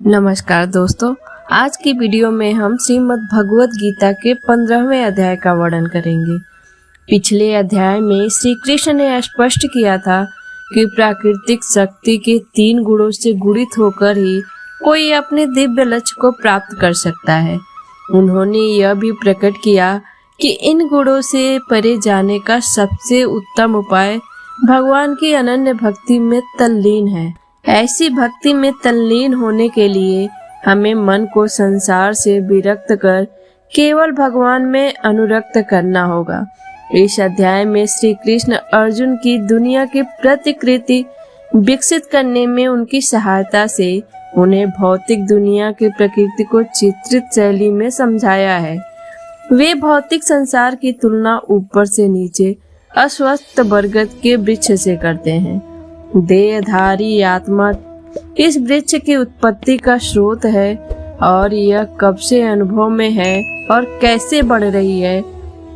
नमस्कार दोस्तों, आज की वीडियो में हम श्रीमद् भगवत गीता के 15वें अध्याय का वर्णन करेंगे। पिछले अध्याय में श्री कृष्ण ने स्पष्ट किया था कि प्राकृतिक शक्ति के 3 गुणों से गुणित होकर ही कोई अपने दिव्य लक्ष्य को प्राप्त कर सकता है। उन्होंने यह भी प्रकट किया कि इन गुणों से परे जाने का सबसे उत्तम उपाय भगवान की अनन्य भक्ति में तल्लीन है। ऐसी भक्ति में तल्लीन होने के लिए हमें मन को संसार से विरक्त कर केवल भगवान में अनुरक्त करना होगा। इस अध्याय में श्री कृष्ण अर्जुन की दुनिया की प्रतिकृति विकसित करने में उनकी सहायता से उन्हें भौतिक दुनिया की प्रकृति को चित्रित शैली में समझाया है। वे भौतिक संसार की तुलना ऊपर से नीचे अस्वस्थ बरगद के वृक्ष से करते हैं। देहधारी आत्मा इस वृक्ष की उत्पत्ति का स्रोत है और यह कब से अनुभव में है और कैसे बढ़ रही है,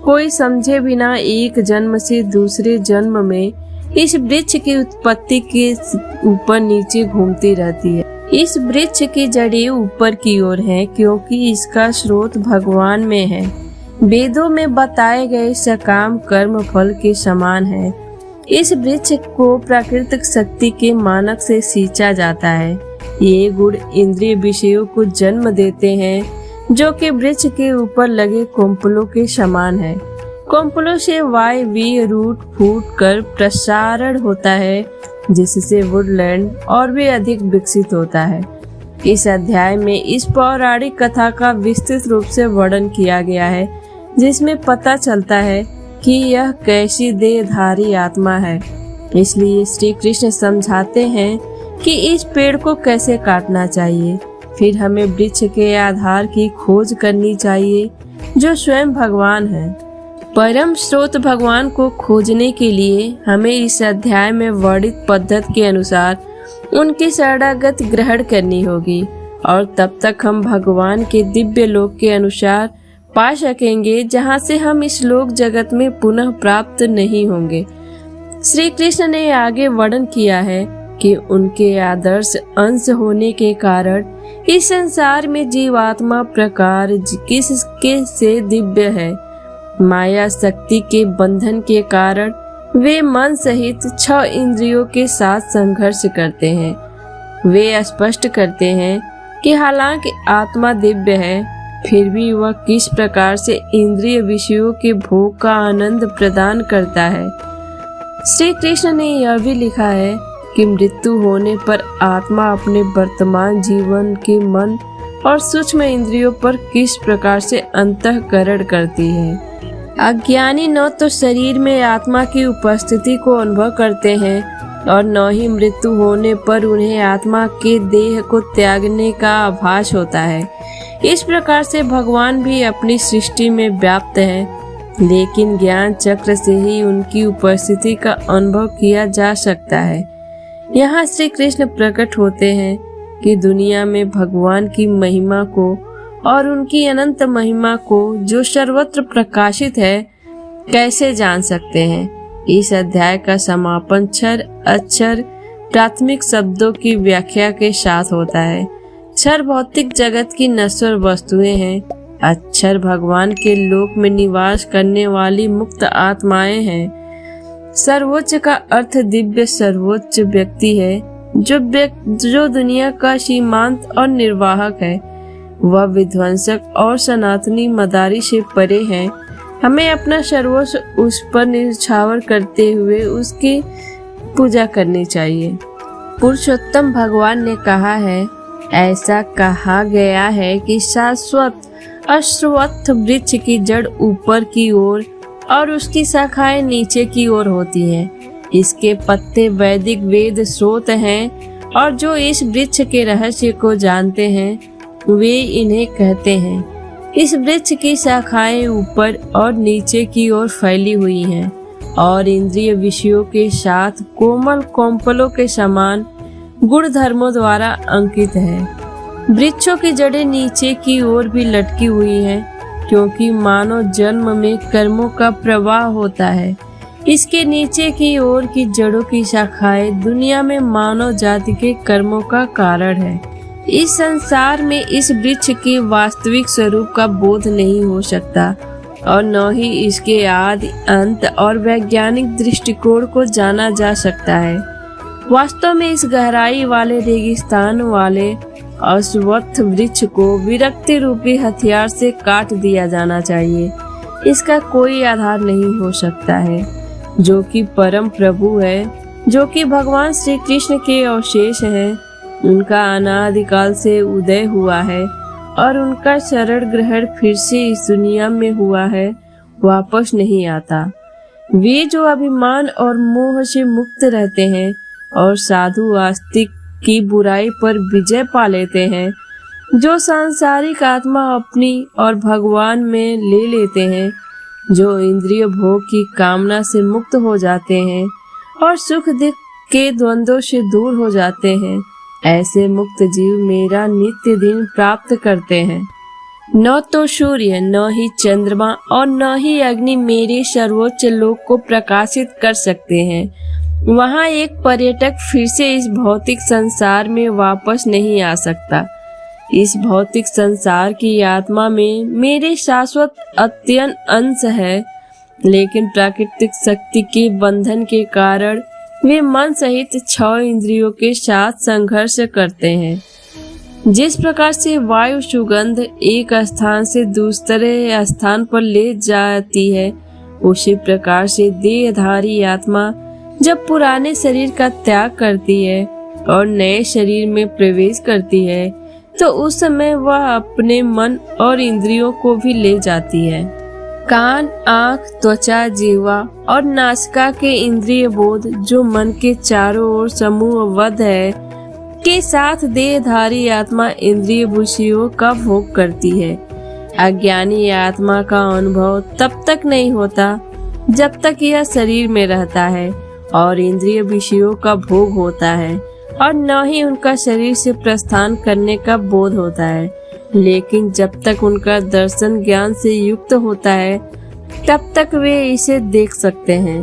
कोई समझे बिना एक जन्म से दूसरे जन्म में इस वृक्ष की उत्पत्ति के ऊपर नीचे घूमती रहती है। इस वृक्ष की जड़ें ऊपर की ओर हैं क्योंकि इसका स्रोत भगवान में है। वेदों में बताए गए सकाम कर्म फल के समान है। इस वृक्ष को प्राकृतिक शक्ति के मानक से सींचा जाता है। ये गुण इंद्रिय विषयों को जन्म देते हैं जो कि वृक्ष के ऊपर लगे कोम्पलों के समान है। कोम्पलों से वायवीय रूट फूट कर प्रसारण होता है जिससे वुडलैंड और भी अधिक विकसित होता है। इस अध्याय में इस पौराणिक कथा का विस्तृत रूप से वर्णन किया गया है जिसमें पता चलता है कि यह कैसी देहधारी आत्मा है। इसलिए श्री कृष्ण समझाते हैं कि इस पेड़ को कैसे काटना चाहिए। फिर हमें वृक्ष के आधार की खोज करनी चाहिए जो स्वयं भगवान है। परम स्रोत भगवान को खोजने के लिए हमें इस अध्याय में वर्णित पद्धति के अनुसार उनकी शरणागत ग्रहण करनी होगी और तब तक हम भगवान के दिव्य लोक के अनुसार पा सकेंगे जहाँ से हम इस लोक जगत में पुनः प्राप्त नहीं होंगे। श्री कृष्ण ने आगे वर्णन किया है कि उनके आदर्श अंश होने के कारण इस संसार में जीवात्मा प्रकार किसके से दिव्य है। माया शक्ति के बंधन के कारण वे मन सहित 6 इंद्रियों के साथ संघर्ष करते हैं। वे स्पष्ट करते हैं कि हालांकि आत्मा दिव्य है फिर भी वह किस प्रकार से इंद्रिय विषयों के भोग का आनंद प्रदान करता है। श्री कृष्ण ने यह भी लिखा है कि मृत्यु होने पर आत्मा अपने वर्तमान जीवन के मन और सूक्ष्म इंद्रियों पर किस प्रकार से अंतःकरण करती है। अज्ञानी न तो शरीर में आत्मा की उपस्थिति को अनुभव करते हैं और न ही मृत्यु होने पर उन्हें आत्मा के देह को त्यागने का आभास होता है। इस प्रकार से भगवान भी अपनी सृष्टि में व्याप्त हैं, लेकिन ज्ञान चक्र से ही उनकी उपस्थिति का अनुभव किया जा सकता है। यहाँ श्री कृष्ण प्रकट होते हैं कि दुनिया में भगवान की महिमा को और उनकी अनंत महिमा को जो सर्वत्र प्रकाशित है कैसे जान सकते हैं। इस अध्याय का समापन क्षर अक्षर प्राथमिक शब्दों की व्याख्या के साथ होता है। क्षर भौतिक जगत की नश्वर वस्तुएं हैं। अक्षर भगवान के लोक में निवास करने वाली मुक्त आत्माएं हैं। सर्वोच्च का अर्थ दिव्य सर्वोच्च व्यक्ति है जो दुनिया का सीमांत और निर्वाहक है। वह विध्वंसक और सनातनी मदारी से परे है। हमें अपना सर्वस्व उस पर निछावर करते हुए उसकी पूजा करनी चाहिए। पुरुषोत्तम भगवान ने कहा है, ऐसा कहा गया है कि शाश्वत अश्वत्थ वृक्ष की जड़ ऊपर की ओर और उसकी शाखाएं नीचे की ओर होती हैं। इसके पत्ते वैदिक वेद स्रोत हैं और जो इस वृक्ष के रहस्य को जानते हैं वे इन्हें कहते हैं। इस वृक्ष की शाखाएं ऊपर और नीचे की ओर फैली हुई हैं और इंद्रिय विषयों के साथ कोमल कोम्पलों के समान गुण धर्मों द्वारा अंकित है। वृक्षों की जड़ें नीचे की ओर भी लटकी हुई हैं क्योंकि मानव जन्म में कर्मों का प्रवाह होता है। इसके नीचे की ओर की जड़ों की शाखाएं दुनिया में मानव जाति के कर्मों का कारण है। इस संसार में इस वृक्ष के वास्तविक स्वरूप का बोध नहीं हो सकता और न ही इसके आदि अंत और वैज्ञानिक दृष्टिकोण को जाना जा सकता है। वास्तव में इस गहराई वाले रेगिस्तान वाले अश्वत्थ वृक्ष को विरक्ति रूपी हथियार से काट दिया जाना चाहिए। इसका कोई आधार नहीं हो सकता है। जो कि परम प्रभु है, जो कि भगवान श्री कृष्ण के अवशेष हैं, उनका अनादिकाल से उदय हुआ है और उनका शरण ग्रहण फिर से इस दुनिया में हुआ है, वापस नहीं आता। वे जो अभिमान और मोह से मुक्त रहते हैं और साधु आस्तिक की बुराई पर विजय पा लेते हैं, जो सांसारिक आत्मा अपनी और भगवान में ले लेते हैं, जो इंद्रिय भोग की कामना से मुक्त हो जाते हैं और सुख दुख के द्वंद्वों से दूर हो जाते हैं, ऐसे मुक्त जीव मेरा नित्य दिन प्राप्त करते हैं। न तो सूर्य, न ही चंद्रमा और न ही अग्नि मेरे सर्वोच्च लोक को प्रकाशित कर सकते हैं। वहाँ एक पर्यटक फिर से इस भौतिक संसार में वापस नहीं आ सकता। इस भौतिक संसार की आत्मा में मेरे शाश्वत अत्यंत अंश है, लेकिन प्राकृतिक शक्ति के बंधन के कारण वे मन सहित 6 इंद्रियों के साथ संघर्ष करते हैं। जिस प्रकार से वायु सुगंध एक स्थान से दूसरे स्थान पर ले जाती है, उसी प्रकार से देहधारी आत्मा जब पुराने शरीर का त्याग करती है और नए शरीर में प्रवेश करती है, तो उस समय वह अपने मन और इंद्रियों को भी ले जाती है। कान, आँख, त्वचा, जीवा और नासिका के इंद्रिय बोध जो मन के चारों ओर समूहबद्ध है के साथ देहधारी आत्मा इंद्रिय विषयों का भोग करती है। अज्ञानी आत्मा का अनुभव तब तक नहीं होता जब तक यह शरीर में रहता है और इंद्रिय विषयों का भोग होता है, और न ही उनका शरीर से प्रस्थान करने का बोध होता है। लेकिन जब तक उनका दर्शन ज्ञान से युक्त होता है, तब तक वे इसे देख सकते हैं।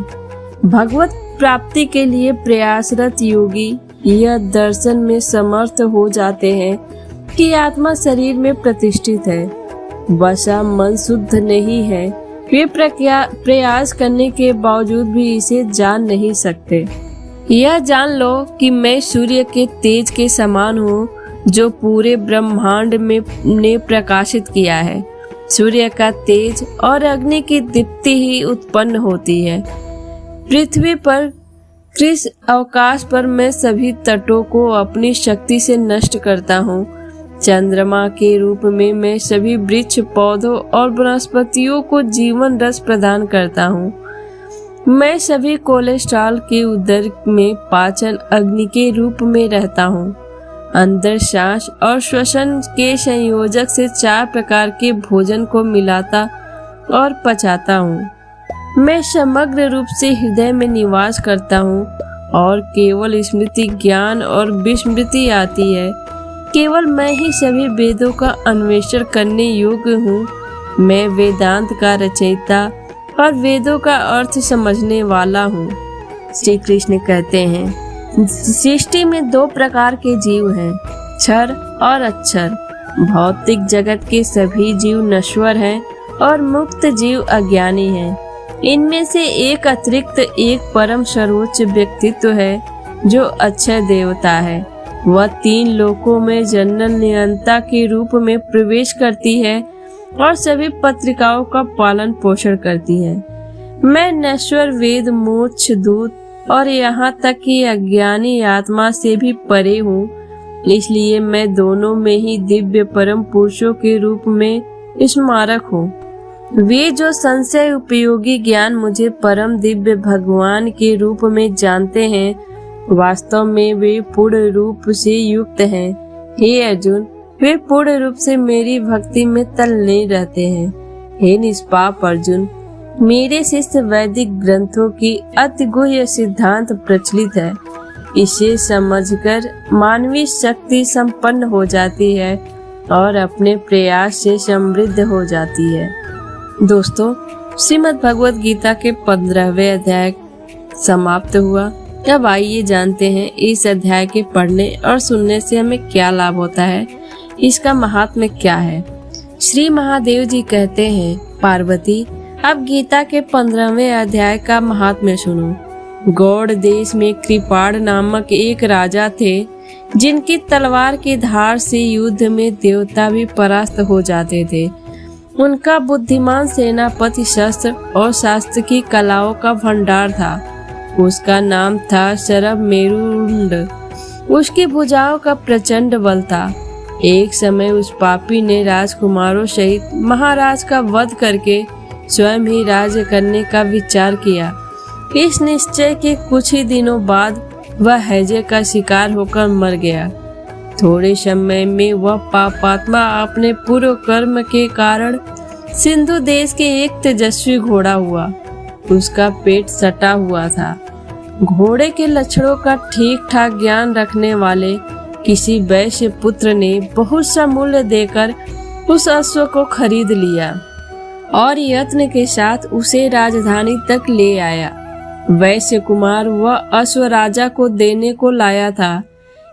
भगवत प्राप्ति के लिए प्रयासरत योगी यह दर्शन में समर्थ हो जाते हैं कि आत्मा शरीर में प्रतिष्ठित है, वशा मन शुद्ध नहीं है। वे प्रयास करने के बावजूद भी इसे जान नहीं सकते। यह जान लो कि मैं सूर्य के तेज के समान हूँ, जो पूरे ब्रह्मांड में ने प्रकाशित किया है। सूर्य का तेज और अग्नि की दीप्ति ही उत्पन्न होती है। पृथ्वी पर कृष्ण अवकाश पर मैं सभी तटों को अपनी शक्ति से नष्ट करता हूँ। चंद्रमा के रूप में मैं सभी वृक्ष, पौधों और वनस्पतियों को जीवन रस प्रदान करता हूँ। मैं सभी कोलेस्ट्रॉल के उदर में पाचन अग्नि के रूप में रहता हूँ। अंदर सांस और श्वसन के संयोजक से 4 प्रकार के भोजन को मिलाता और पचाता हूँ। मैं समग्र रूप से हृदय में निवास करता हूँ और केवल स्मृति, ज्ञान और विस्मृति आती है। केवल मैं ही सभी वेदों का अन्वेषण करने योग्य हूँ। मैं वेदांत का रचयिता और वेदों का अर्थ समझने वाला हूँ। श्री कृष्ण कहते हैं, सृष्टि में 2 प्रकार के जीव हैं, क्षर और अक्षर। भौतिक जगत के सभी जीव नश्वर हैं और मुक्त जीव अज्ञानी हैं। इनमें से एक अतिरिक्त एक परम सर्वोच्च व्यक्तित्व है, जो अक्षय देवता है। वह 3 लोकों में जनरल नियंता के रूप में प्रवेश करती है और सभी पत्रिकाओं का पालन पोषण करती है। मैं नश्वर, वेद, मोक्ष दूत और यहाँ तक कि अज्ञानी आत्मा से भी परे हूँ। इसलिए मैं दोनों में ही दिव्य परम पुरुषों के रूप में स्मारक हूँ। वे जो संशय उपयोगी ज्ञान मुझे परम दिव्य भगवान के रूप में जानते हैं, वास्तव में वे पूर्ण रूप से युक्त हैं। हे अर्जुन, वे पूर्ण रूप से मेरी भक्ति में तल्लीन रहते हैं। हे निष्पाप अर्जुन, मेरे शिष्य वैदिक ग्रंथों की अति गुह्य सिद्धांत प्रचलित है। इसे समझकर मानवीय शक्ति संपन्न हो जाती है और अपने प्रयास से समृद्ध हो जाती है। दोस्तों, श्रीमद् भगवत गीता के 15वें अध्याय समाप्त हुआ। अब आइए जानते हैं इस अध्याय के पढ़ने और सुनने से हमें क्या लाभ होता है, इसका महात्म्य क्या है। श्री महादेव जी कहते हैं, पार्वती अब गीता के 15वें अध्याय का महात्म्य सुनो। गौड़ देश में कृपाण नामक एक राजा थे, जिनकी तलवार की धार से युद्ध में देवता भी परास्त हो जाते थे। उनका बुद्धिमान सेनापति शस्त्र और शास्त्र की कलाओं का भंडार था। उसका नाम था शरभ मेरुंड। उसकी भुजाओं का प्रचंड बल था। एक समय उस पापी ने राजकुमारों सहित महाराज का वध करके स्वयं ही राज्य करने का विचार किया। इस निश्चय के कुछ ही दिनों बाद वह हैजे का शिकार होकर मर गया। थोड़े समय में वह पापात्मा अपने पूर्व कर्म के कारण सिंधु देश के एक तेजस्वी घोड़ा हुआ। उसका पेट सटा हुआ था। घोड़े के लक्षणों का ठीक ठाक ज्ञान रखने वाले किसी वैश्य पुत्र ने बहुत सा मूल्य देकर उस अश्व को खरीद लिया और यत्न के साथ उसे राजधानी तक ले आया। वैश्य कुमार वह अश्व राजा को देने को लाया था।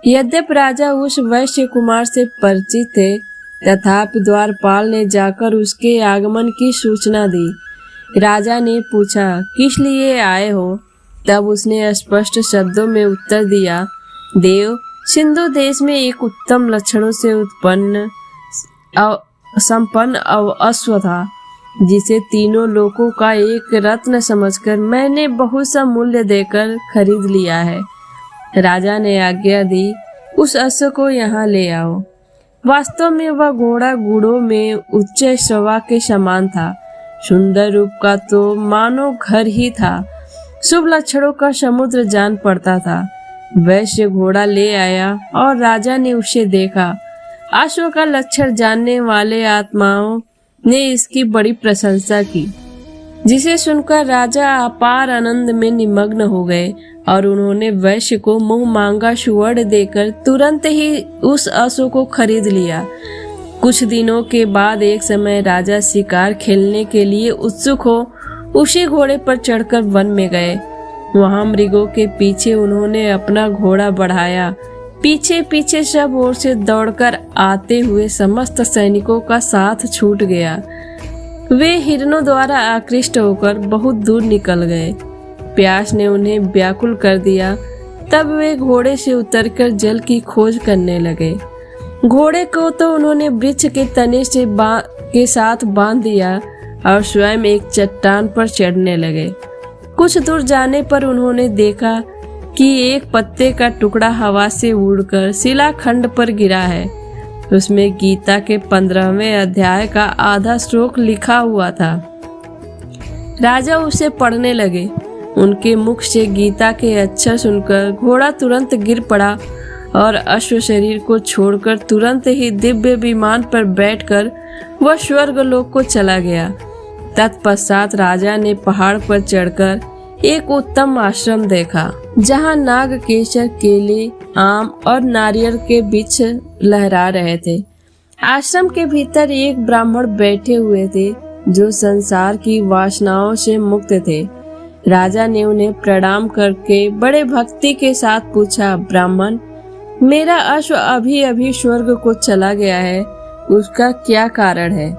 यद्यपि राजा उस वैश्य कुमार से परिचित थे, तथापि द्वारपाल ने जाकर उसके आगमन की सूचना दी। राजा ने पूछा, किस लिए आए हो? तब उसने स्पष्ट शब्दों में उत्तर दिया, देव, सिंधु देश में एक उत्तम लक्षणों से संपन्न अश्व था, जिसे तीनों लोकों का एक रत्न समझकर मैंने बहुत सा मूल्य देकर खरीद लिया है। राजा ने आज्ञा दी, उस अश्व को यहाँ ले आओ। वास्तव में वह घोड़ा गुड़ों में उच्च श्रवा के समान था। सुंदर रूप का तो मानो घर ही था। शुभ लक्षणों का समुद्र जान पड़ता था। वैश्य घोड़ा ले आया और राजा ने उसे देखा। अश्व का लक्षण जानने वाले आत्माओं ने इसकी बड़ी प्रशंसा की, जिसे सुनकर राजा अपार आनंद में निमग्न हो गए और उन्होंने वैश्य को मुंह मांगा सुवर्ण देकर तुरंत ही उस अश्व को खरीद लिया। कुछ दिनों के बाद एक समय राजा शिकार खेलने के लिए उत्सुक हो उसी घोड़े पर चढ़कर वन में गए। वहां मृगों के पीछे उन्होंने अपना घोड़ा बढ़ाया। पीछे पीछे सब ओर से दौड़कर आते हुए समस्त सैनिकों का साथ छूट गया। वे हिरणों द्वारा आकृष्ट होकर बहुत दूर निकल गए। प्यास ने उन्हें व्याकुल कर दिया। तब वे घोड़े से उतरकर जल की खोज करने लगे। घोड़े को तो उन्होंने वृक्ष के तने से के साथ बांध दिया और स्वयं एक चट्टान पर चढ़ने लगे। कुछ दूर जाने पर उन्होंने देखा कि एक पत्ते का टुकड़ा हवा से उड़कर शिलाखंड पर गिरा है। उसमें गीता के 15वें अध्याय का आधा श्लोक लिखा हुआ था। राजा उसे पढ़ने लगे। उनके मुख से गीता के अक्षर सुनकर घोड़ा तुरंत गिर पड़ा और अश्व शरीर को छोड़कर तुरंत ही दिव्य विमान पर बैठकर वह स्वर्गलोक को चला गया। तत्पश्चात राजा ने पहाड़ पर चढ़कर एक उत्तम आश्रम देखा, जहाँ नाग केसर, केले, आम और नारियल के वृक्ष लहरा रहे थे। आश्रम के भीतर एक ब्राह्मण बैठे हुए थे, जो संसार की वासनाओं से मुक्त थे। राजा ने उन्हें प्रणाम करके बड़े भक्ति के साथ पूछा, ब्राह्मण, मेरा अश्व अभी अभी स्वर्ग को चला गया है, उसका क्या कारण है?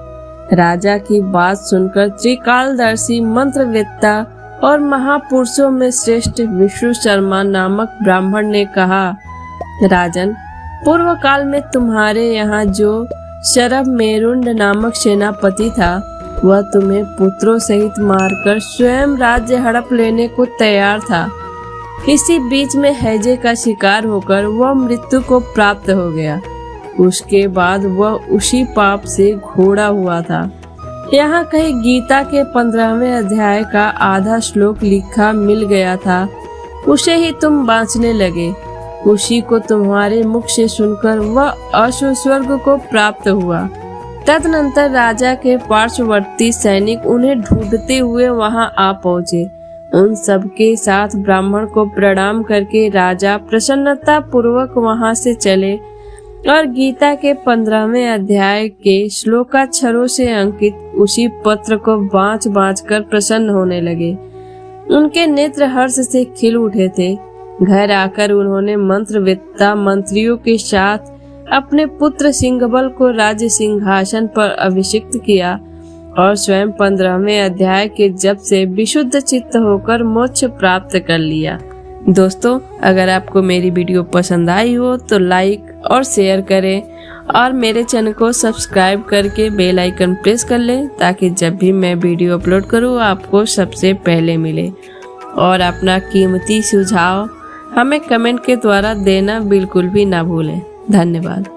राजा की बात सुनकर त्रिकालदर्शी मंत्रवेत्ता और महापुरुषों में श्रेष्ठ विष्णु शर्मा नामक ब्राह्मण ने कहा, राजन, पूर्व काल में तुम्हारे यहाँ जो शरभ मेरुंड नामक सेनापति था, वह तुम्हें पुत्रों सहित मारकर स्वयं राज्य हड़प लेने को तैयार था। इसी बीच में हैजे का शिकार होकर वह मृत्यु को प्राप्त हो गया। उसके बाद वह उसी पाप से घोड़ा हुआ था। यहाँ कहीं गीता के 15वें अध्याय का आधा श्लोक लिखा मिल गया था। उसे ही तुम बांचने लगे। उसी को तुम्हारे मुख से सुनकर वह अश्व स्वर्ग को प्राप्त हुआ। तदनंतर राजा के पार्श्ववर्ती सैनिक उन्हें ढूंढते हुए वहां आ पहुंचे। उन सबके साथ ब्राह्मण को प्रणाम करके राजा प्रसन्नता पूर्वक वहां से चले और गीता के 15वें अध्याय के श्लोकाक्षरों से अंकित उसी पत्र को बाँच बाँच कर प्रसन्न होने लगे। उनके नेत्र हर्ष से खिल उठे थे। घर आकर उन्होंने मंत्रवेत्ता मंत्रियों के साथ अपने पुत्र सिंहबल को राज्य सिंहासन पर अभिषिक्त किया और स्वयं 15वें अध्याय के जप से विशुद्ध चित्त होकर मोक्ष प्राप्त कर लिया। दोस्तों, अगर आपको मेरी वीडियो पसंद आई हो तो लाइक और शेयर करें और मेरे चैनल को सब्सक्राइब करके बेल आइकन प्रेस कर लें ताकि जब भी मैं वीडियो अपलोड करूं आपको सबसे पहले मिले। और अपना कीमती सुझाव हमें कमेंट के द्वारा देना बिल्कुल भी ना भूलें। धन्यवाद।